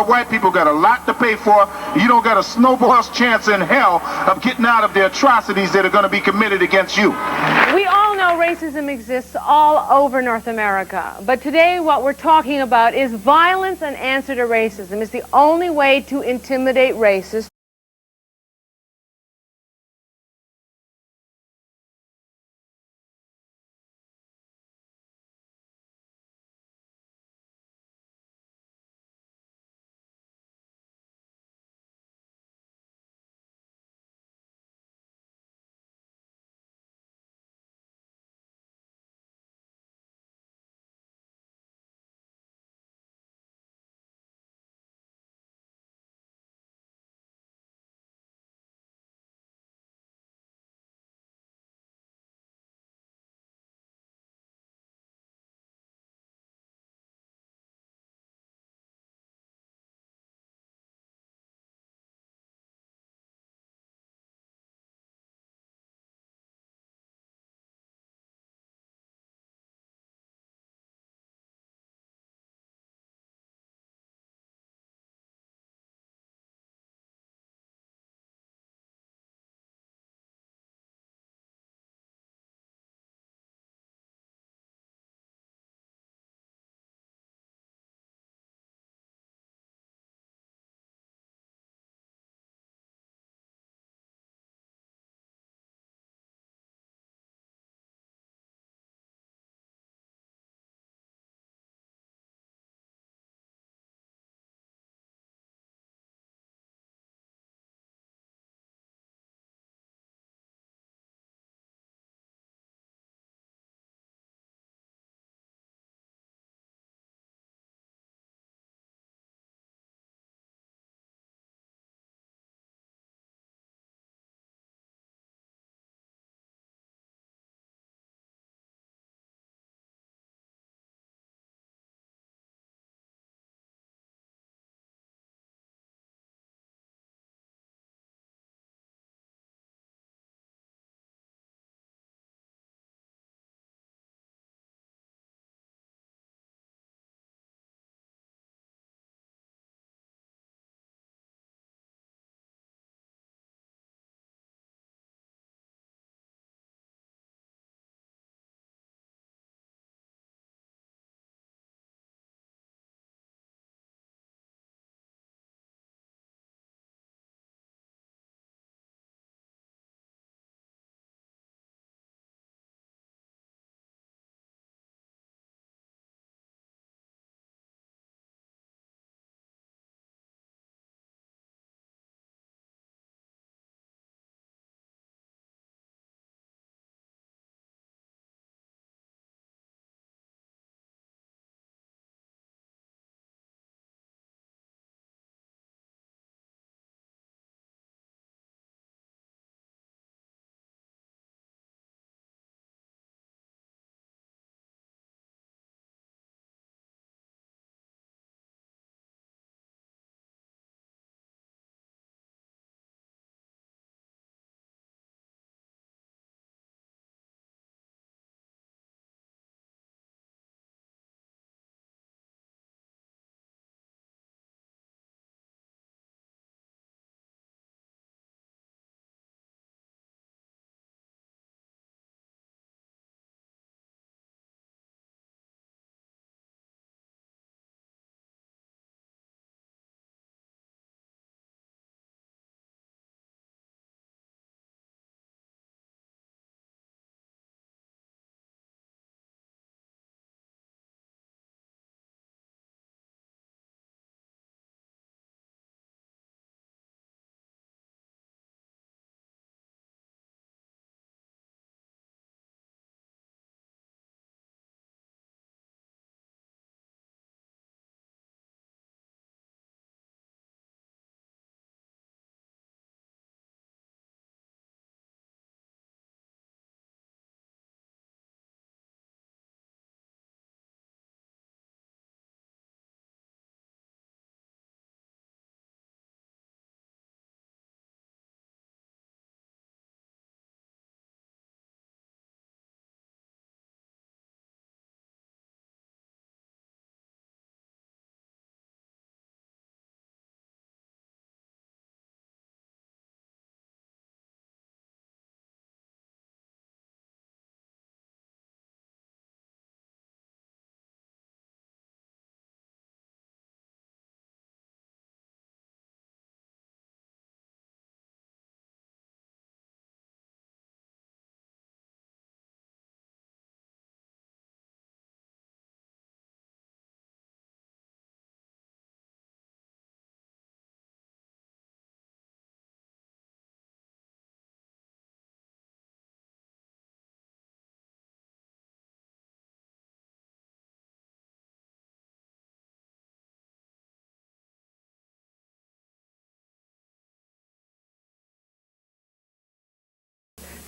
our white people got a lot to pay for. You don't got a snowball's chance in hell of getting out of the atrocities that are going to be committed against you. We all know racism exists all over North America, but today what we're talking about is violence and answer to racism. It's the only way to intimidate racists.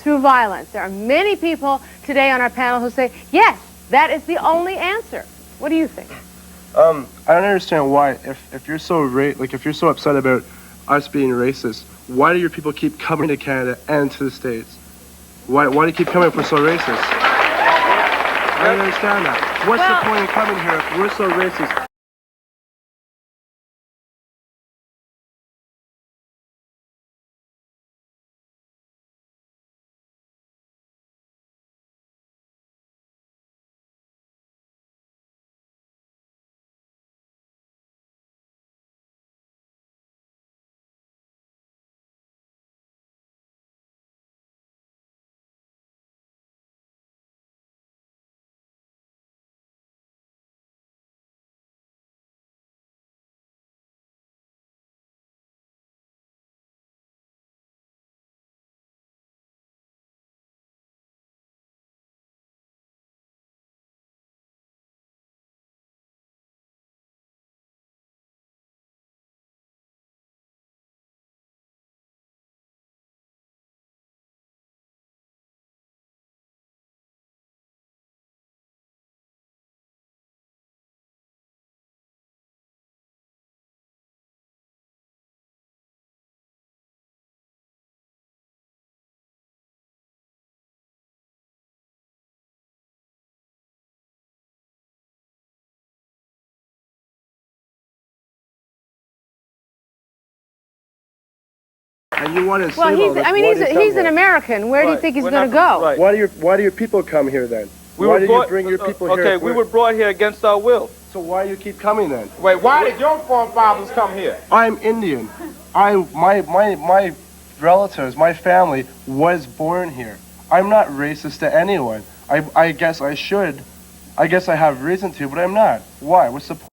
through violence. There are many people today on our panel who say, yes, that is the only answer. What do you think? I don't understand why, if you're so if you're so upset about us being racist, why do your people keep coming to Canada and to the States? Why do you keep coming if we're so racist? I don't understand that. What's the point of coming here if we're so racist? And you want to save all this. He's an American. Where do you think he's going to go? Right. Why do your people come here then? Why did you bring your people here? Okay, we were brought here against our will. So why do you keep coming then? Wait, why did your forefathers come here? I'm Indian. My relatives, my family was born here. I'm not racist to anyone. I guess I should. I guess I have reason to, but I'm not. Why? What's the point?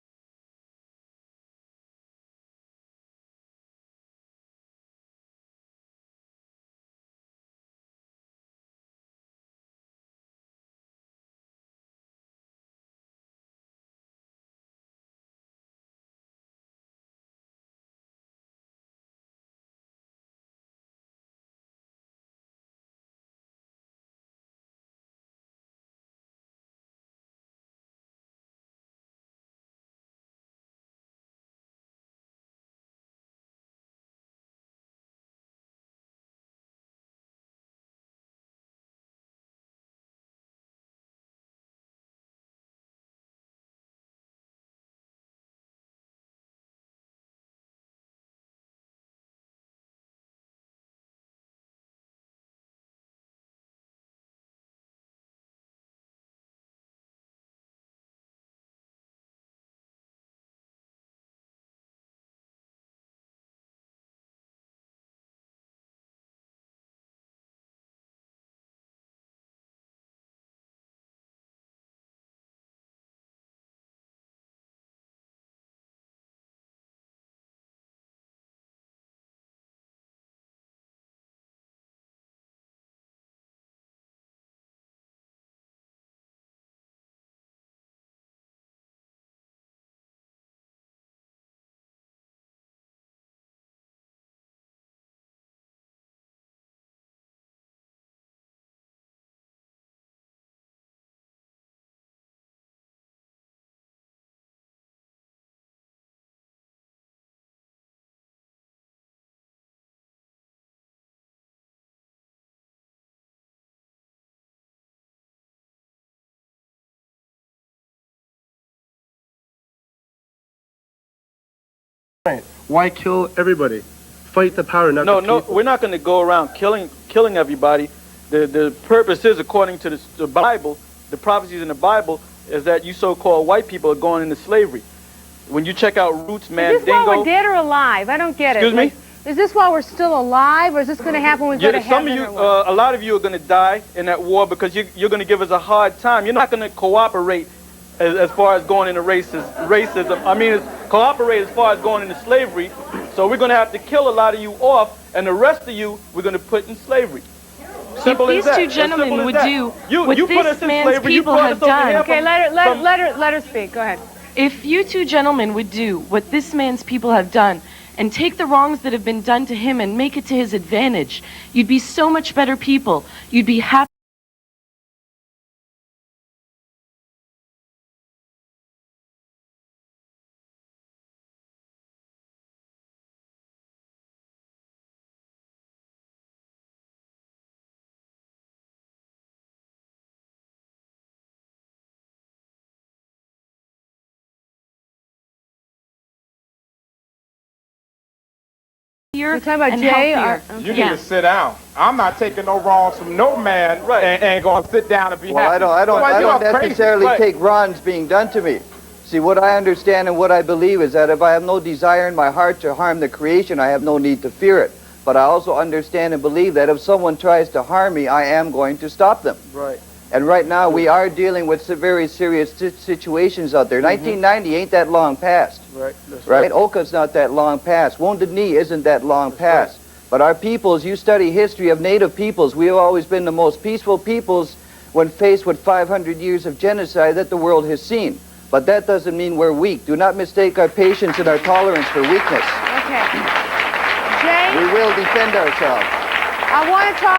Why kill everybody? Fight the power, not the people. No, we're not going to go around killing everybody. The purpose is, according to the Bible, the prophecies in the Bible, is that you so-called white people are going into slavery. When you check out Roots, Mandingo... Is this while we're dead or alive? I don't get it. Excuse me? Is this while we're still alive, or is this going to happen when we go to heaven? Some of you, a lot of you are going to die in that war because you're going to give us a hard time. You're not going to cooperate as far as going into racism. I mean, cooperate as far as going into slavery. So we're going to have to kill a lot of you off, and the rest of you we're going to put in slavery. Simple if these two gentlemen would do what this man's people have done... Okay, let her speak. Go ahead. If you two gentlemen would do what this man's people have done and take the wrongs that have been done to him and make it to his advantage, you'd be so much better people. You'd be happy. You're talking about Jay? You need to sit down. I'm not taking no wrongs from no man and going to sit down and be happy. I don't necessarily take wrongs being done to me. See, what I understand and what I believe is that if I have no desire in my heart to harm the creation, I have no need to fear it. But I also understand and believe that if someone tries to harm me, I am going to stop them. Right. And right now, we are dealing with some very serious situations out there. 1990 ain't that long past. Right. That's right? Oka's not that long past. Wounded Knee isn't that long past. Right. But our peoples, you study history of native peoples, we have always been the most peaceful peoples when faced with 500 years of genocide that the world has seen. But that doesn't mean we're weak. Do not mistake our patience and our tolerance for weakness. Okay. Jay? We will defend ourselves. I want to talk.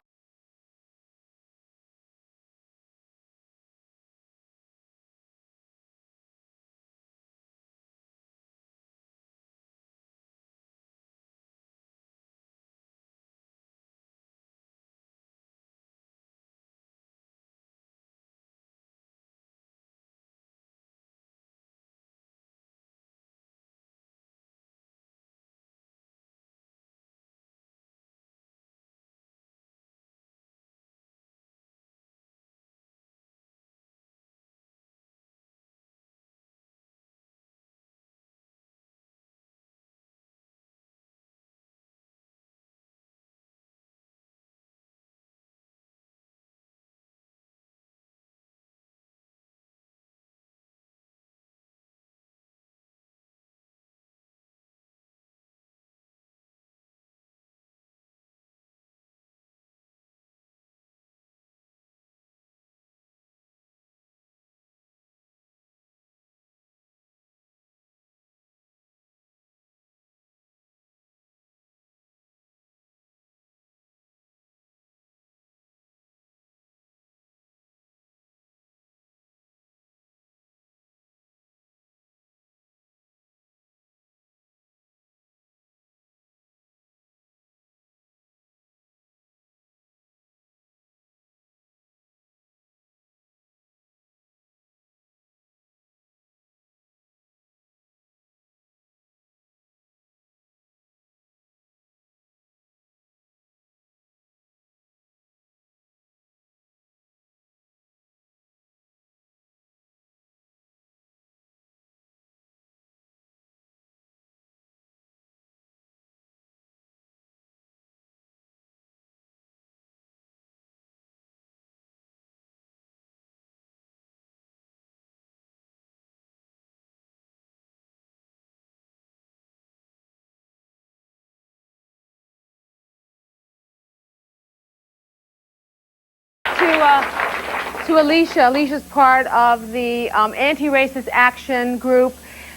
To Alicia. Alicia's part of the anti-racist action group.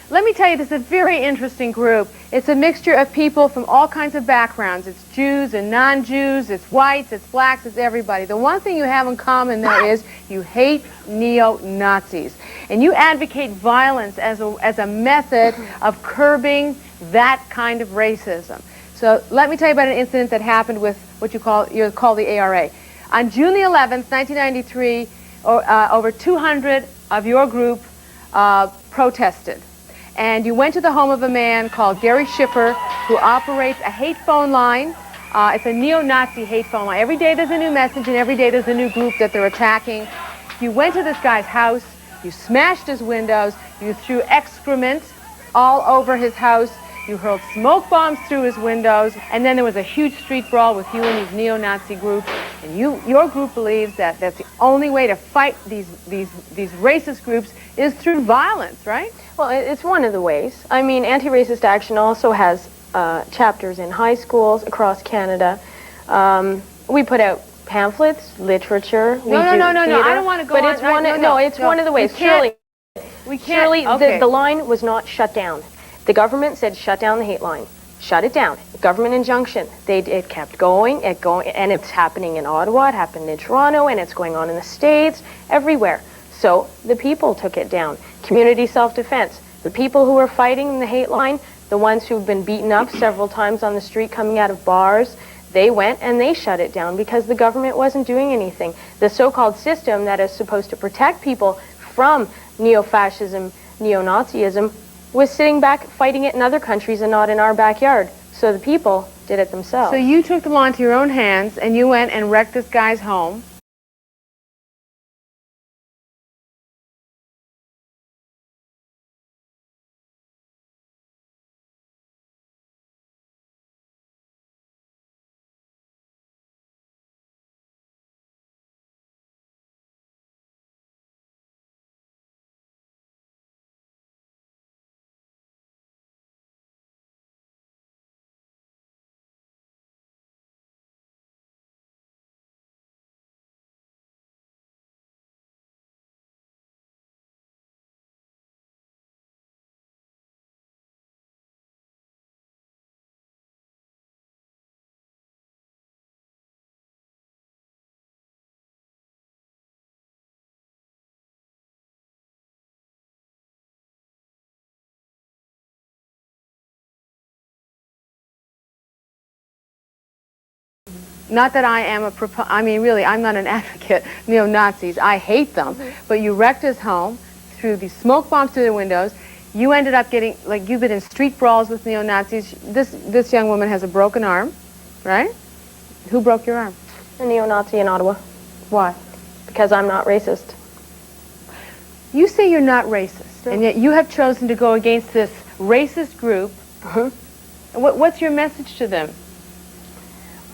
Let me tell you, this is a very interesting group. It's a mixture of people from all kinds of backgrounds. It's Jews and non-Jews, it's whites, it's blacks, it's everybody. The one thing you have in common, though, is you hate neo-Nazis. And you advocate violence as a method of curbing that kind of racism. So let me tell you about an incident that happened with what you call the ARA. On June the 11th, 1993, over 200 of your group protested. And you went to the home of a man called Gary Schiffer, who operates a hate phone line. It's a neo-Nazi hate phone line. Every day there's a new message, and every day there's a new group that they're attacking. You went to this guy's house, you smashed his windows, you threw excrement all over his house, you hurled smoke bombs through his windows, and then there was a huge street brawl with you and these neo-Nazi groups. And your group believes that that's the only way to fight these racist groups is through violence, right? Well, it's one of the ways. I mean, Anti-Racist Action also has chapters in high schools across Canada. We put out pamphlets, literature. No, I don't want to go but on. It's one of the ways. We can't. The line was not shut down. The government said shut down the hate line. shut it down. Government injunction. It kept going, and it's happening in Ottawa, it happened in Toronto, and it's going on in the States, everywhere. So the people took it down. Community self-defense. The people who were fighting the hate line, the ones who've been beaten up several times on the street coming out of bars, they went and they shut it down because the government wasn't doing anything. The so-called system that is supposed to protect people from neo-fascism, neo-Nazism, was sitting back fighting it in other countries and not in our backyard. So the people did it themselves. So you took the law into your own hands and you went and wrecked this guy's home. Not that I am I mean, really, I'm not an advocate of neo-Nazis. I hate them. But you wrecked his home, threw these smoke bombs through the windows. You ended up getting, like, you've been in street brawls with neo-Nazis. This young woman has a broken arm, right? Who broke your arm? A neo-Nazi in Ottawa. Why? Because I'm not racist. You say you're not racist, and yet you have chosen to go against this racist group. What's your message to them?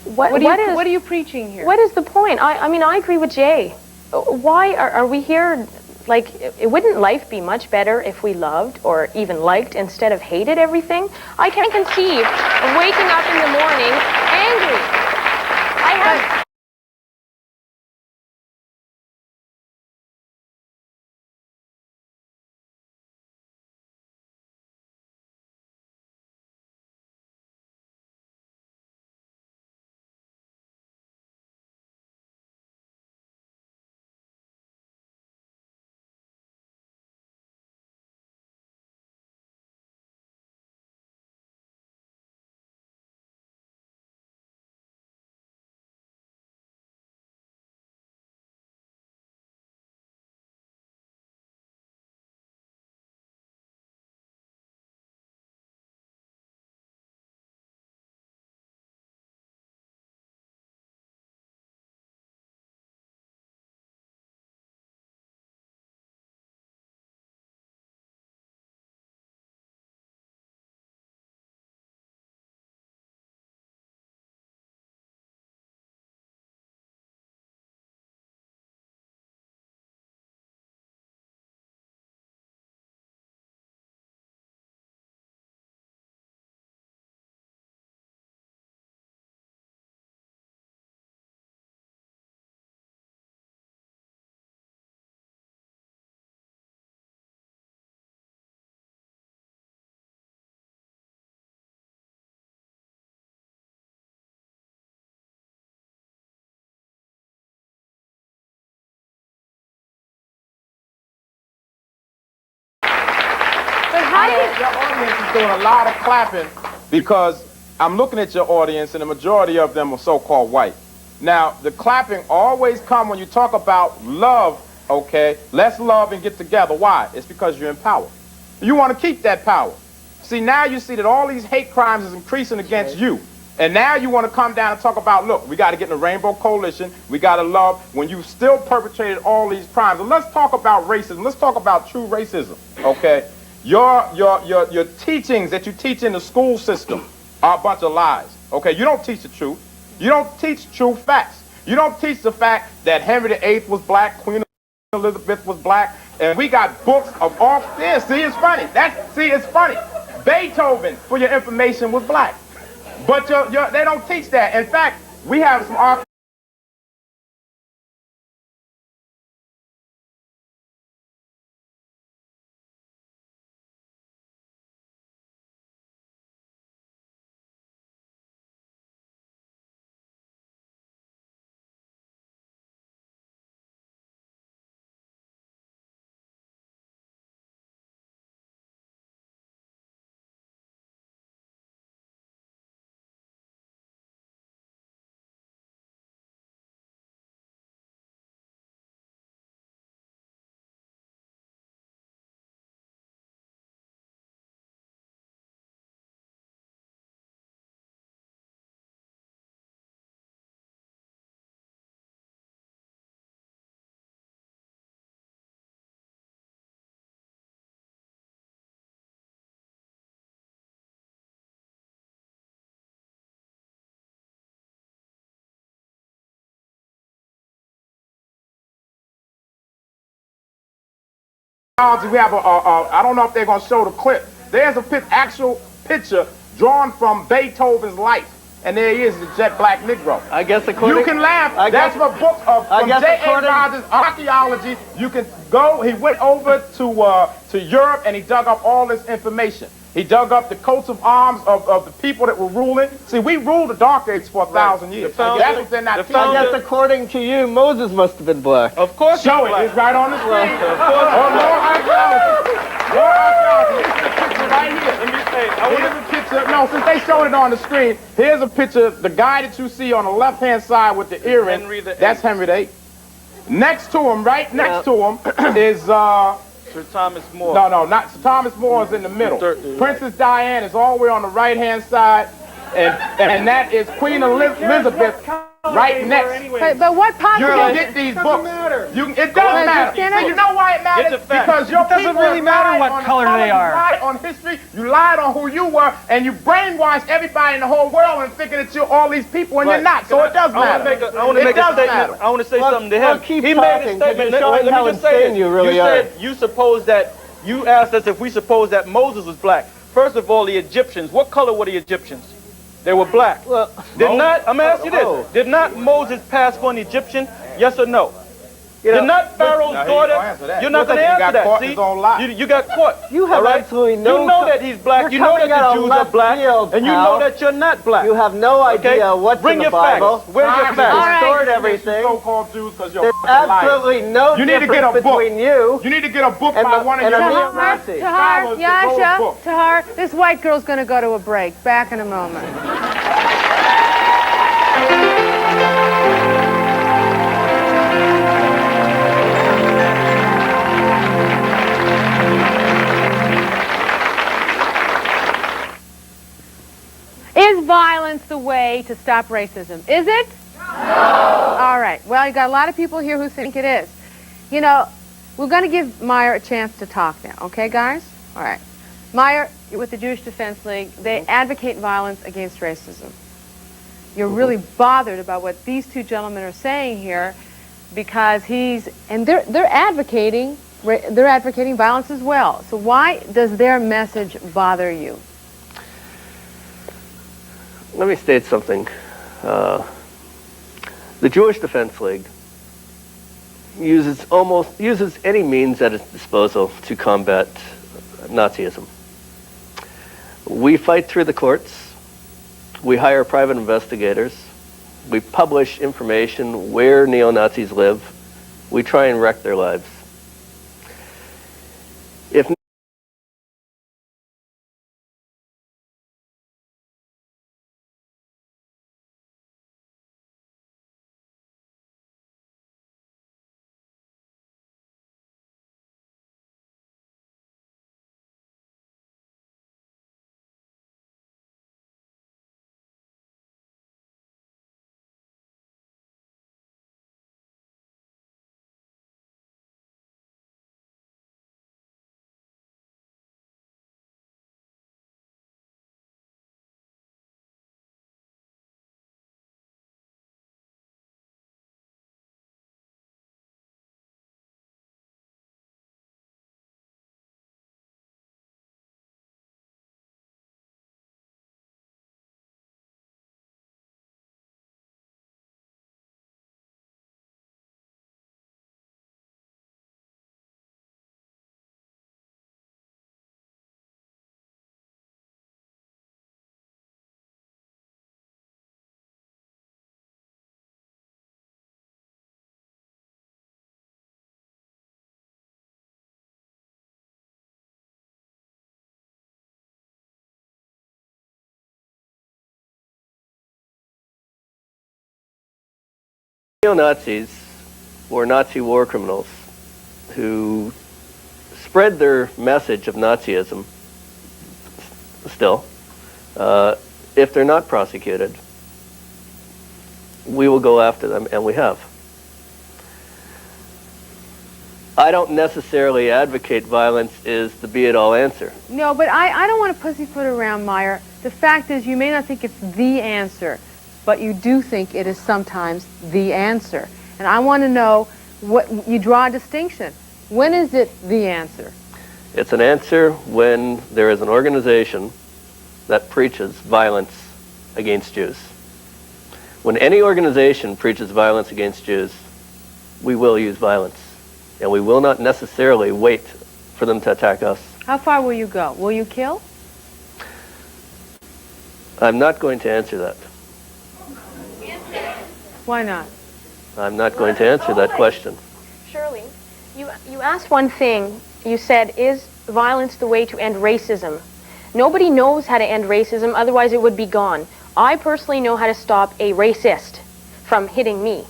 What are you preaching here? What is the point? I mean, I agree with Jay. Why are we here? Like, wouldn't life be much better if we loved or even liked instead of hated everything? I can't conceive of waking up in the morning angry. I have... Your audience is doing a lot of clapping because I'm looking at your audience and the majority of them are so-called white. Now, the clapping always come when you talk about love, okay? Let's love and get together. Why? It's because you're in power. You want to keep that power. See, now you see that all these hate crimes is increasing against you. And now you want to come down and talk about, look, we got to get in the Rainbow Coalition. We got to love when you've still perpetrated all these crimes. And let's talk about racism. Let's talk about true racism, okay? Your teachings that you teach in the school system are a bunch of lies, okay? You don't teach the truth. You don't teach true facts. You don't teach the fact that Henry VIII was black, Queen Elizabeth was black, and we got books of all this. See, it's funny. It's funny. Beethoven, for your information, was black. But they don't teach that. In fact, we have some We have I don't know if they're going to show the clip. There's a actual picture drawn from Beethoven's life. And there he is, the jet black Negro. I guess according... You can laugh. That's a book of from J.A. Rogers' archaeology. You can go. He went over to Europe and he dug up all this information. He dug up the coats of arms of the people that were ruling. See, we ruled the Dark Ages for 1,000 years. That's what they're not telling I guess according to you, Moses must have been black. Of course. Show it. It's right on the screen. More archaeology. More archaeology. This is the picture right here. Let me say, here's a picture. No, since they showed it on the screen, here's a picture. The guy that you see on the left-hand side with the earring, that's Henry VIII. Next to him, right next to him, is... Sir Thomas More. No, not Sir Thomas More is in the middle. Princess Diana is all the way on the right-hand side, and that is Queen Elizabeth right next. But what possible? You can get these books. It doesn't matter. So you know why it matters? Because your people doesn't really matter what color they are. You lied on history. You lied on who you were, and you brainwashed everybody in the whole world and thinking that you're all these people, and you're not. So it does matter. I want to make a statement. I want to say something to him. He made a statement. Let me just say this. You said you suppose that you asked us if we suppose that Moses was black. First of all, the Egyptians. What color were the Egyptians? They were black. Well, I'm going to ask you this. Did not Moses pass for an Egyptian? Yes or no? Did not Pharaoh's daughter? You're not going to answer that. See, you got caught. You have absolutely no... You know that he's black. You know that the Jews are black. And you know that you're not black. You have no idea what's in the Bible. Bring your facts. Where's your facts? Stored everything. So-called Jews because you're There's absolutely no difference between you. You need to get a book by one of your Tahar, Yasha, Tahar, this white girl's going to go to a break. Back in a moment. Is violence the way to stop racism? Is it? No. All right. Well, you got a lot of people here who think it is. You know, we're going to give Meyer a chance to talk now. Okay, guys? All right. Meyer, with the Jewish Defense League, they advocate violence against racism. You're really bothered about what these two gentlemen are saying here because they're advocating violence as well. So why does their message bother you? Let me state something. The Jewish Defense League uses any means at its disposal to combat Nazism. We fight through the courts. We hire private investigators. We publish information where neo-Nazis live. We try and wreck their lives. If neo-Nazis or Nazi war criminals who spread their message of Nazism still, if they're not prosecuted, we will go after them, and we have. I don't necessarily advocate violence is the be-it-all answer. No, but I don't want to pussyfoot around, Meyer. The fact is you may not think it's the answer, but you do think it is sometimes the answer. And I want to know what you draw a distinction. When is it the answer? It's an answer when there is an organization that preaches violence against Jews. When any organization preaches violence against Jews, we will use violence. And we will not necessarily wait for them to attack us. How far will you go? Will you kill? I'm not going to answer that. Why not? I'm not going to answer that question. Shirley, you asked one thing. You said, is violence the way to end racism? Nobody knows how to end racism, otherwise it would be gone. I personally know how to stop a racist from hitting me.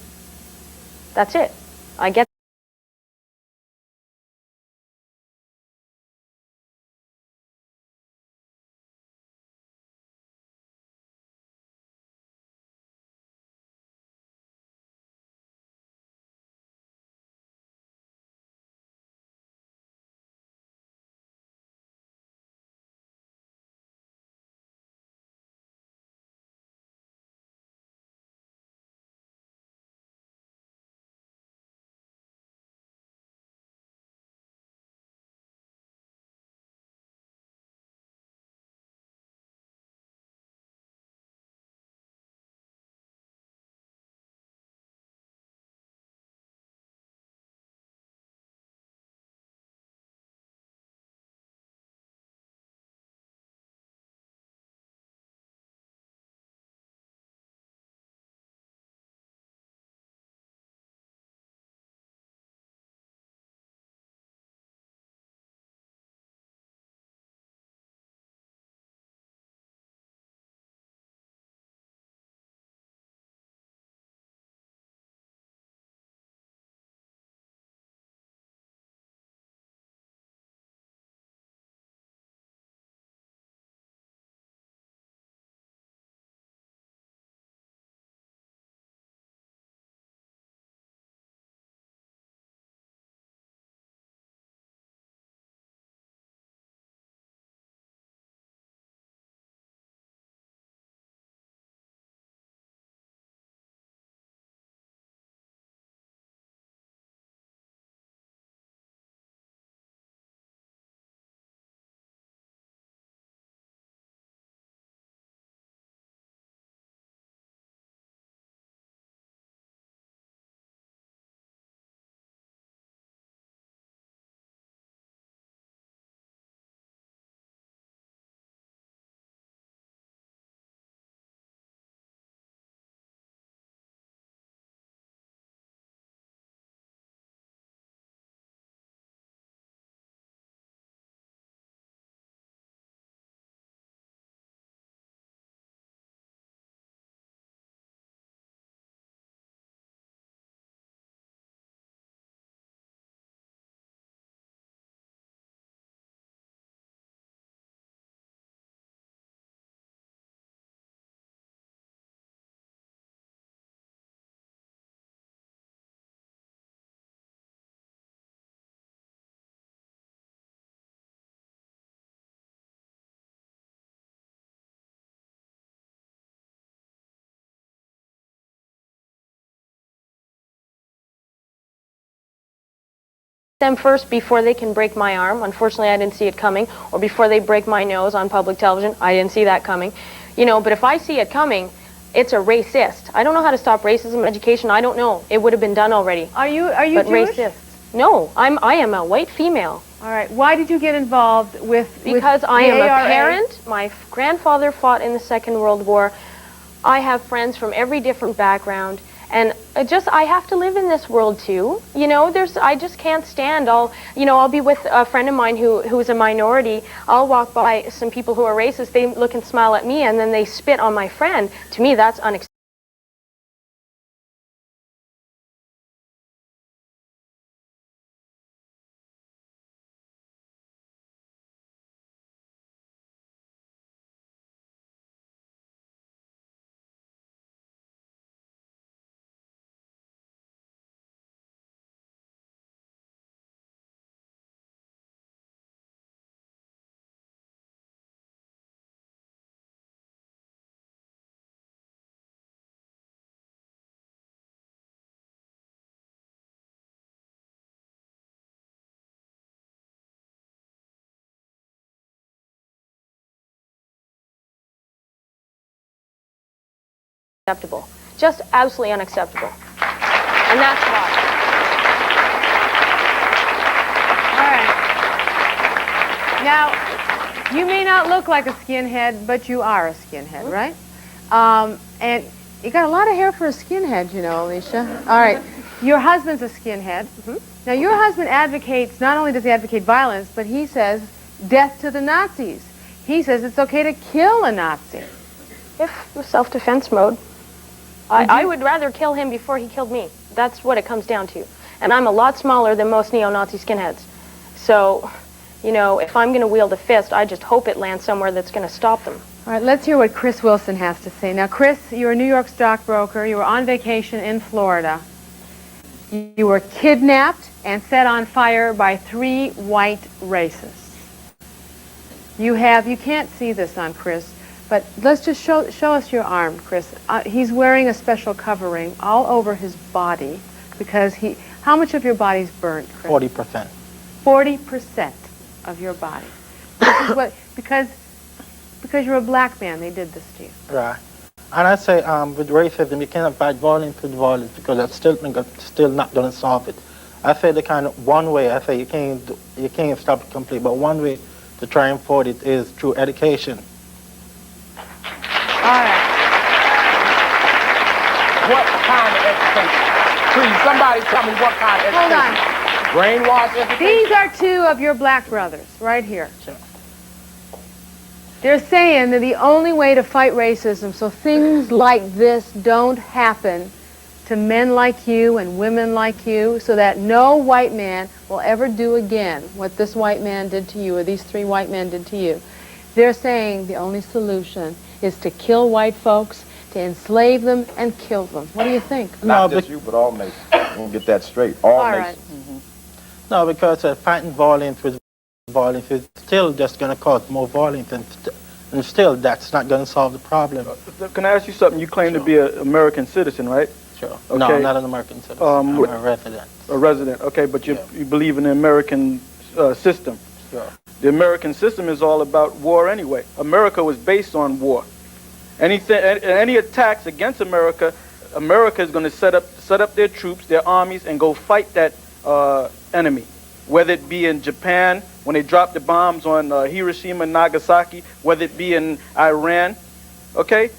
That's it. I get them first before they can break my arm. Unfortunately, I didn't see it coming. Or before they break my nose on public television. I didn't see that coming. You know, but if I see it coming, it's a racist. I don't know how to stop racism in education. I don't know. It would have been done already. Are you But Jewish? racist. No, I am a white female. All right. Why did you get involved with Because I the am a ARA? parent. My grandfather fought in the Second World War. I have friends from every different background. And I have to live in this world too. You know, I just can't stand. I'll be with a friend of mine who is a minority. I'll walk by some people who are racist. They look and smile at me, and then they spit on my friend. To me, that's unacceptable. unacceptable. Just absolutely unacceptable. And that's why. All right. Now, you may not look like a skinhead, but you are a skinhead, right? And you got a lot of hair for a skinhead, you know, Alicia. All right. Your husband's a skinhead. Now, your husband advocates, not only does he advocate violence, but he says death to the Nazis. He says it's okay to kill a Nazi. If self-defense mode, I would rather kill him before he killed me. That's what it comes down to. And I'm a lot smaller than most neo-Nazi skinheads. So, you know, if I'm going to wield a fist, I just hope it lands somewhere that's going to stop them. All right, let's hear what Chris Wilson has to say. Now, Chris, you're a New York stockbroker. You were on vacation in Florida. You were kidnapped and set on fire by 3 white racists. You can't see this on Chris, but let's just show us your arm, Chris. He's wearing a special covering all over his body because how much of your body's burnt, Chris? 40%. 40% of your body. This is what, because you're a black man, they did this to you. Right. And I say with racism, you cannot fight violence with violence because that's still not going to solve it. I say one way, I say you can't stop it completely, but one way to try and afford it is through education. All right. What kind of education? Please, somebody tell me what kind of education. Hold on. Brainwash education? These are 2 of your black brothers, right here. Sure. They're saying that the only way to fight racism so things like this don't happen to men like you and women like you, so that no white man will ever do again what this white man did to you or these 3 white men did to you. They're saying the only solution is to kill white folks, to enslave them and kill them. What do you think? Not just you, but all nations. We'll get that straight. All nations. Right. No, because fighting violence with violence is still just going to cause more violence, and still that's not going to solve the problem. Can I ask you something? You claim to be an American citizen, right? Sure. Okay. No, I'm not an American citizen. I'm a resident. A resident, okay, but you believe in the American system. Sure. The American system is all about war anyway. America was based on war. Any attacks against America, America is going to set up their troops, their armies, and go fight that enemy. Whether it be in Japan, when they dropped the bombs on Hiroshima and Nagasaki, whether it be in Iran, okay?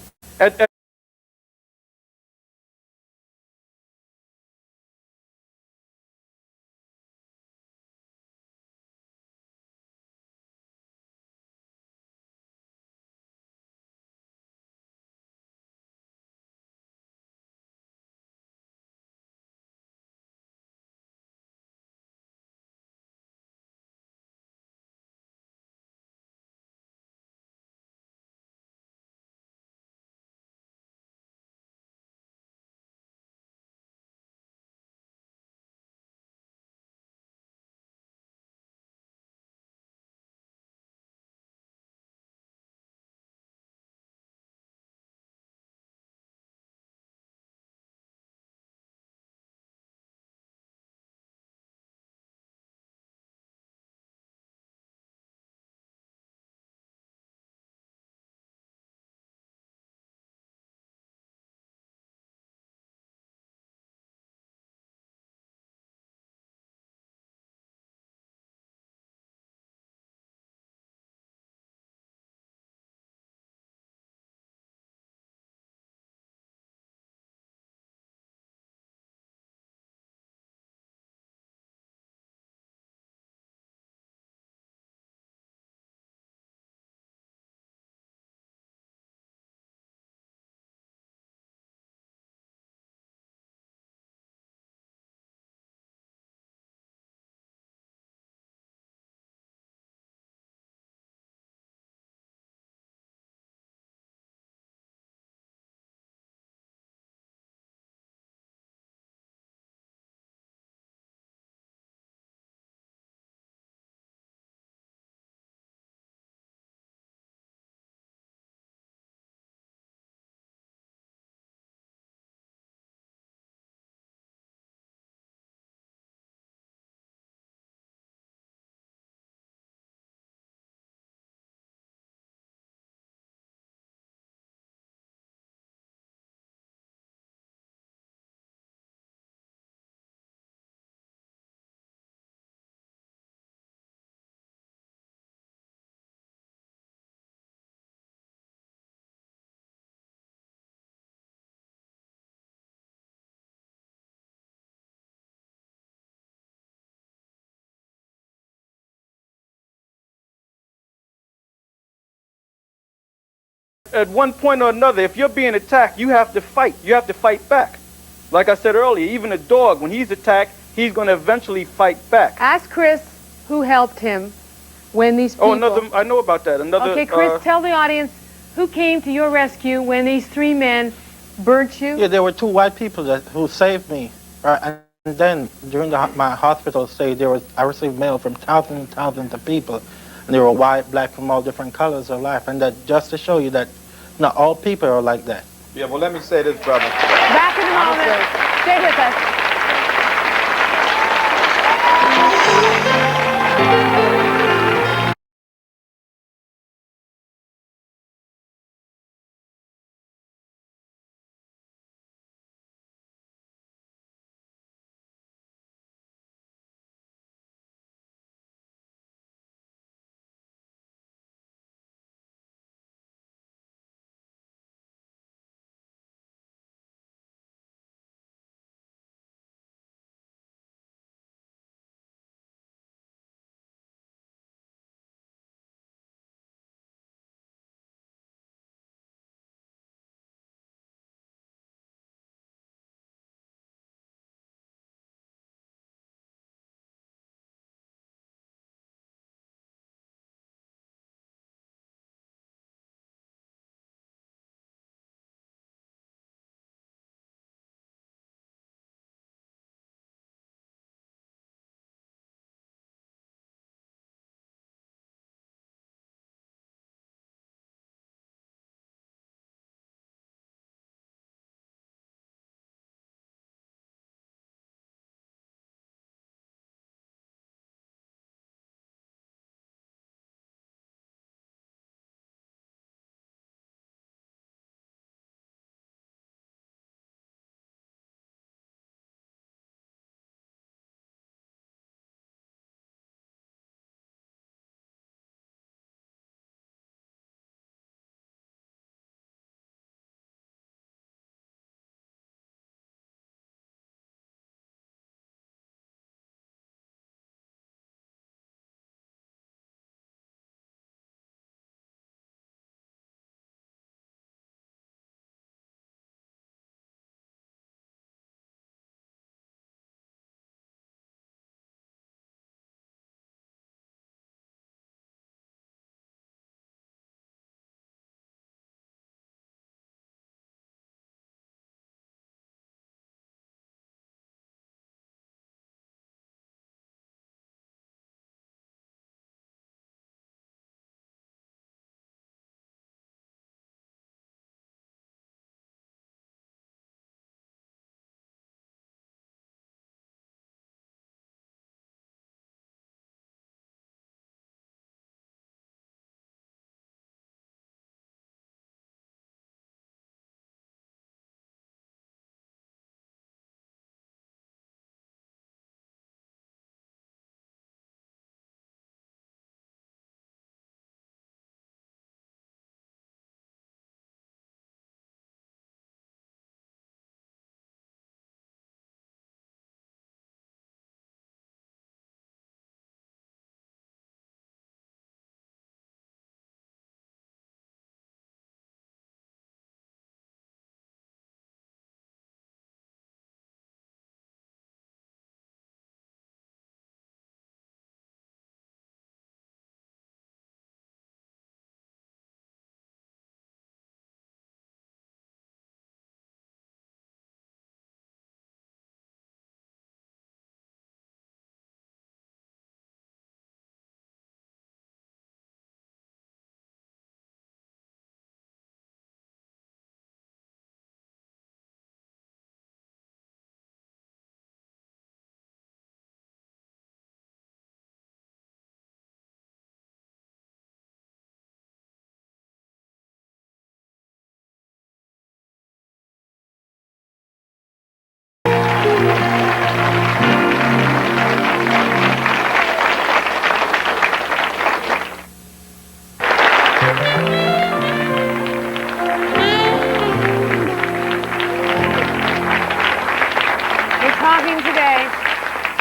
at one point or another, if you're being attacked, you have to fight. You have to fight back. Like I said earlier, even a dog, when he's attacked, he's going to eventually fight back. Ask Chris who helped him when these people... Oh, I know about that. Okay, Chris, tell the audience who came to your rescue when these three men burnt you. Yeah, there were two white people who saved me. And then during my hospital stay, I received mail from thousands and thousands of people. And they were white, black, from all different colors of life. And that just to show you that not all people are like that. Yeah, well, let me say this, brother. Back in a moment. Stay with us.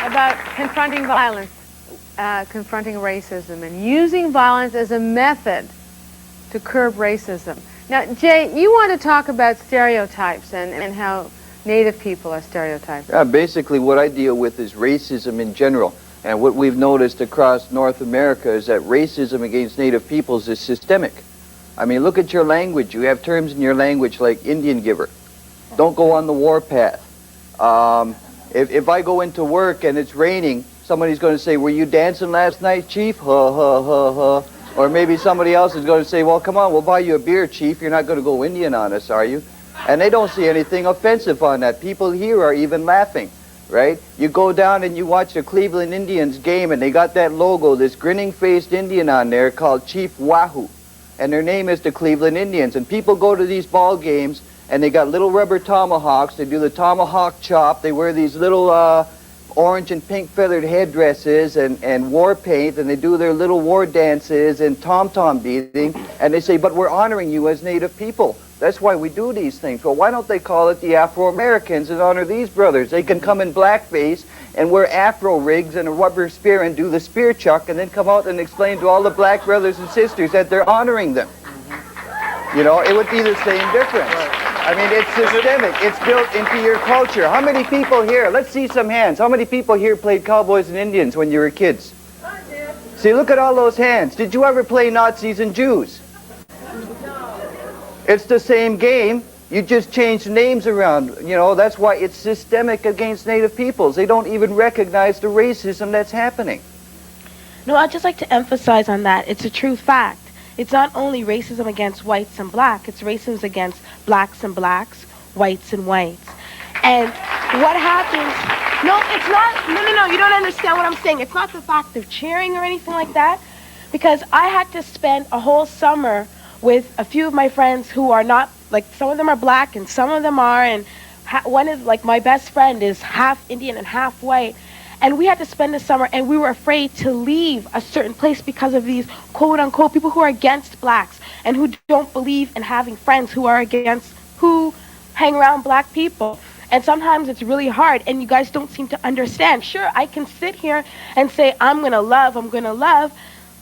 About confronting violence, confronting racism, and using violence as a method to curb racism. Now, Jay, you want to talk about stereotypes and how Native people are stereotyped. Basically, what I deal with is racism in general. And what we've noticed across North America is that racism against Native peoples is systemic. I mean, look at your language. You have terms in your language like Indian giver. Don't go on the warpath. If I go into work and it's raining, somebody's going to say, were you dancing last night, Chief? Ha, ha, ha, ha. Or maybe somebody else is going to say, well, come on, we'll buy you a beer, Chief. You're not going to go Indian on us, are you? And they don't see anything offensive on that. People here are even laughing, right? You go down and you watch the Cleveland Indians game, and they got that logo, this grinning-faced Indian on there called Chief Wahoo. And their name is the Cleveland Indians. And people go to these ball games, and they got little rubber tomahawks. They do the tomahawk chop. They wear these little orange and pink feathered headdresses and war paint, and they do their little war dances and tom-tom beating, and they say, but we're honoring you as Native people. That's why we do these things. Well, why don't they call it the Afro-Americans and honor these brothers? They can come in blackface and wear afro rigs and a rubber spear and do the spear chuck and then come out and explain to all the black brothers and sisters that they're honoring them. You know, it would be the same difference. I mean, it's systemic. It's built into your culture. How many people here, let's see some hands, how many people here played Cowboys and Indians when you were kids? I did. See, look at all those hands. Did you ever play Nazis and Jews? No. It's the same game. You just changed names around. You know, that's why it's systemic against Native peoples. They don't even recognize the racism that's happening. No, I'd just like to emphasize on that. It's a true fact. It's not only racism against whites and black, it's racism against blacks and blacks, whites and whites. And what happens, no, it's not, no, you don't understand what I'm saying. It's not the fact of cheering or anything like that, because I had to spend a whole summer with a few of my friends who are not, like some of them are black and some of them are, and one is, like my best friend is half Indian and half white. And we had to spend the summer, and we were afraid to leave a certain place because of these quote-unquote people who are against blacks and who don't believe in having friends who are against, who hang around black people. And sometimes it's really hard, and you guys don't seem to understand. Sure, I can sit here and say, I'm going to love,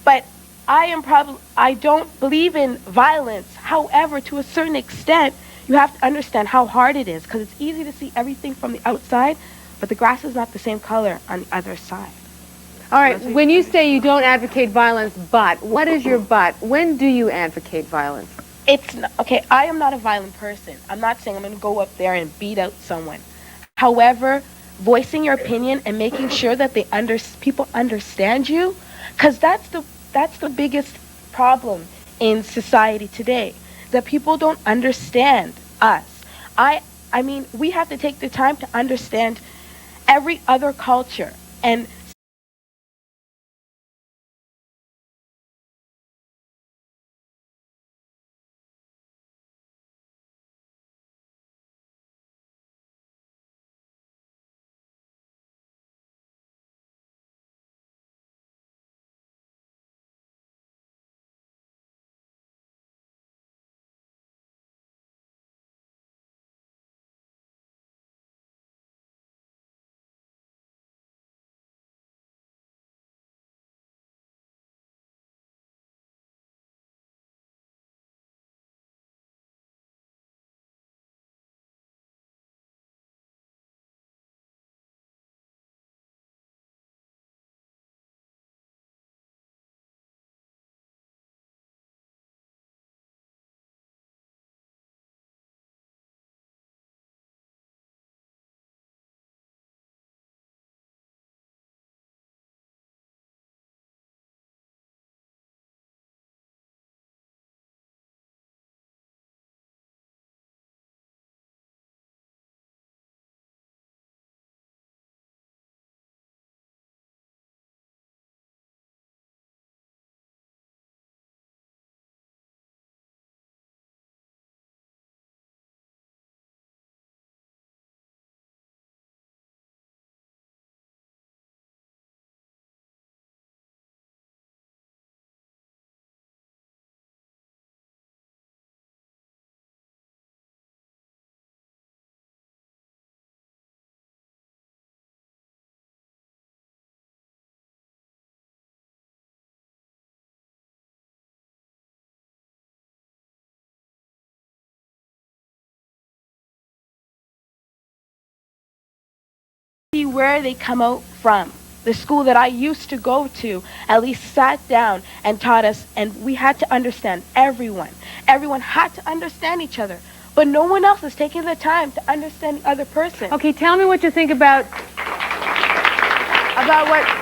but I don't believe in violence. However, to a certain extent, you have to understand how hard it is, because it's easy to see everything from the outside, but the grass is not the same color on the other side. All right, when you say you don't advocate violence, but, what is your but? When do you advocate violence? It's not, okay, I am not a violent person. I'm not saying I'm going to go up there and beat out someone. However, voicing your opinion and making sure that people understand you, because that's the biggest problem in society today, that people don't understand us. I mean, we have to take the time to understand every other culture and see where they come out from. The school that I used to go to at least sat down and taught us, and we had to understand everyone. Everyone had to understand each other. But no one else is taking the time to understand the other person. Okay, tell me what you think about what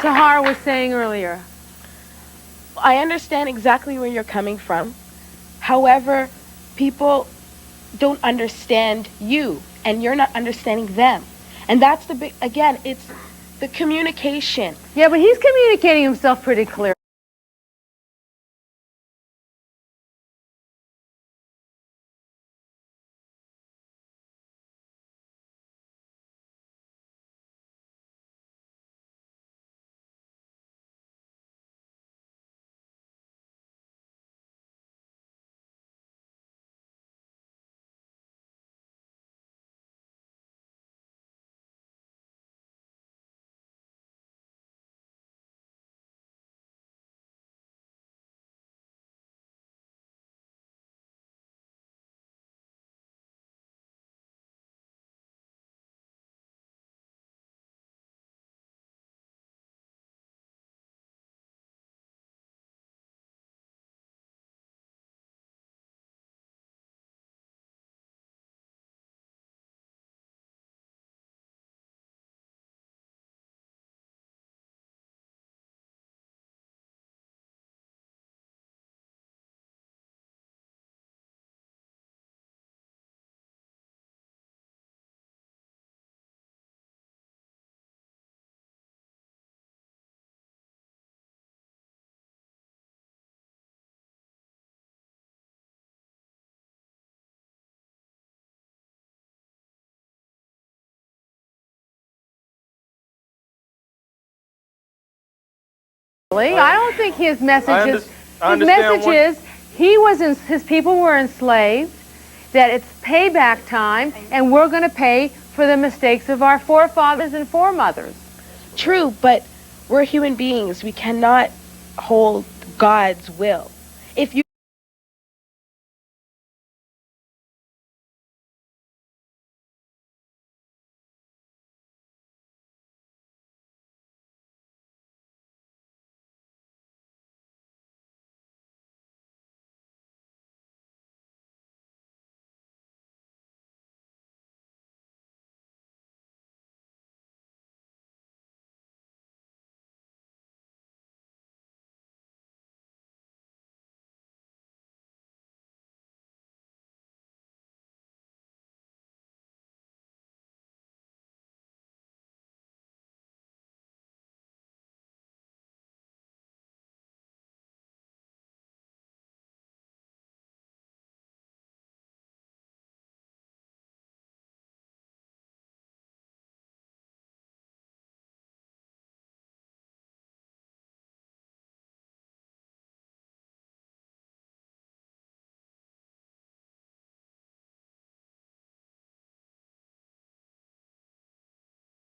Tahar was saying earlier. I understand exactly where you're coming from. However, people don't understand you, and you're not understanding them. And that's the big, again, it's the communication. Yeah, but he's communicating himself pretty clearly. I don't think his message is. I His understand message is his people were enslaved, that it's payback time, and we're going to pay for the mistakes of our forefathers and foremothers. True, but we're human beings. We cannot hold God's will. If you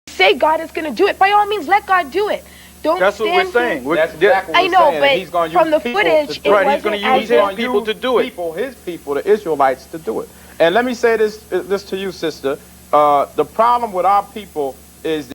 say God is going to do it, by all means, let God do it. Don't That's what stand we're saying. here- That's exactly what I we're know, saying. but He's gonna from use the people footage, to it Right, he's wasn't gonna as use if- his people to do it. His people, the Israelites, to do it. And let me say this to you, sister. The problem with our people is